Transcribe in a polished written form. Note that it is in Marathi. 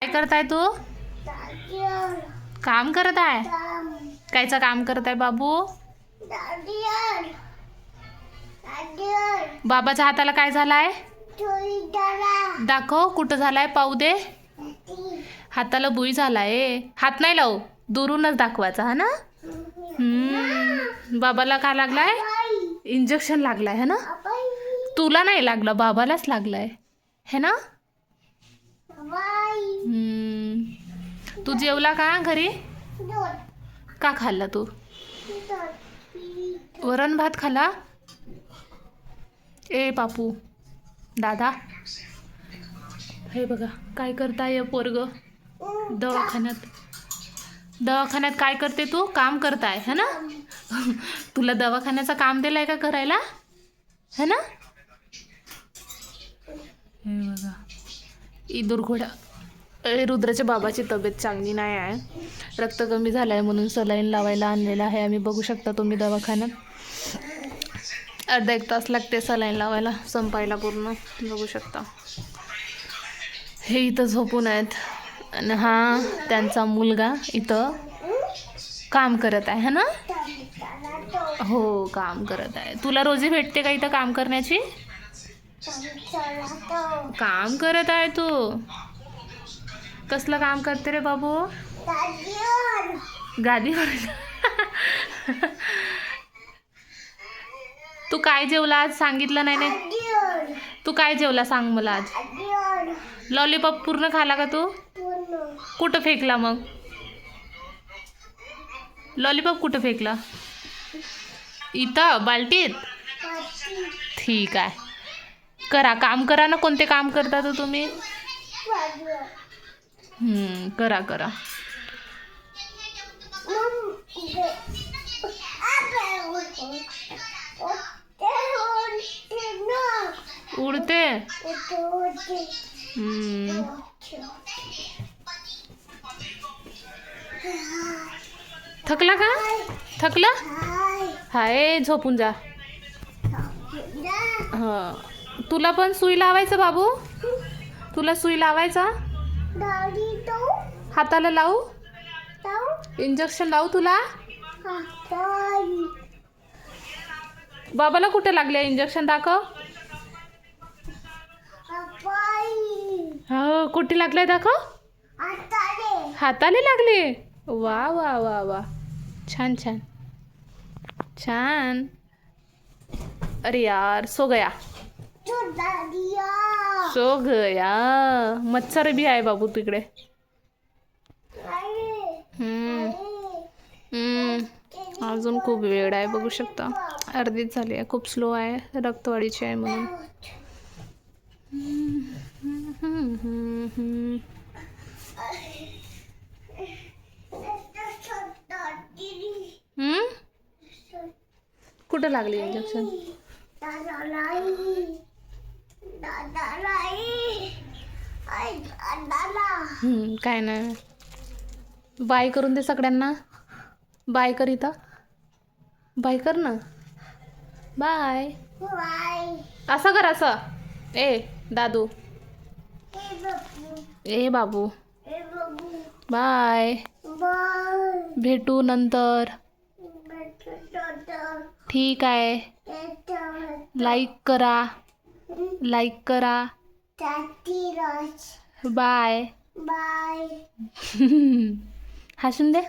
काय करताय तू? काम करत आहे? कायचं काम करत आहे बाबू? बाबाच्या हाताला काय झालाय? दाखव कुठं झालाय, पाहू दे. हाताला बुई झालाय. हात नाही लावू, दुरूनच दाखवायचा हा ना. बाबाला काय लागलाय? इंजेक्शन लागलाय है ना. तुला नाही लागलं, बाबालाच लागलाय है ना. तू जेवला का घरी? का खाल्ला तू? वरण भात खाल्ला? ए बापू, दादा, हे बघा काय करताय पोरग. दवाखान्यात काय करते तू? काम करताय है ना. तुला दवाखान्याचं काम दिलंय का करायला है ना. हे बघा इदूर घोडा. रुद्राच्या बाबाची तब्येत चांगली नाही आहे. रक्त कमी झालं आहे म्हणून सलाईन लावायला आणलेलं आहे. आम्ही बघू शकता तुम्ही दवाखान्यात. अर्धा एक तास लागते सलाईन लावायला, संपायला पूर्ण. बघू शकता हे इथं झोपून आहेत. आणि हा त्यांचा मुलगा इथं काम करत आहे ना. हो काम करत आहे. तुला रोजी भेटते का इथं काम करण्याची? काम करत आहे तू. कसलं काम करते रे बाबू? गादीवर. तू काय जेवला आज? सांगितलं नाही ने. तू काय जेवला सांग मला आज. लॉलीपॉप पूर्ण खाला का तू? कुठं फेकला मग? लॉलीपॉप कुठं फेकला? इथं बाल्टीत. ठीक आहे, करा काम करा ना. कोणते काम करता तर तुम्ही? करा करा. उडते. थकला का? थकला? हाय झोपून जा. हा तुला पण सुई लावायचं बाबू. तुला सुई लावायचा. हाताला लावू? इंजेक्शन लावू तुला? बाबाला कुठे लागले इंजेक्शन? दाखव. हो कुठे लागले दाखव. हाताले लागले. वा वा वा वा, छान छान छान. अरे यार सो गया. सो गया. मच्छर भी आहे बाबू तिकडे. अजून खूप वेळ आहे. बघू शकता अर्धीच झाली आहे. खूप स्लो आहे, रक्तवाढीची आहे म्हणून. कुठं लागली इंजेक्शन? काय नाही. बाय करून दे सगळ्यांना. बाय कर इथं. बाय कर ना. बाय. असं कर असं. ए दादू. ए बाबू. बाय. भेटू नंतर. ठीक आहे. लाईक करा. लाईक करा. बाय. बाय. हसून दे.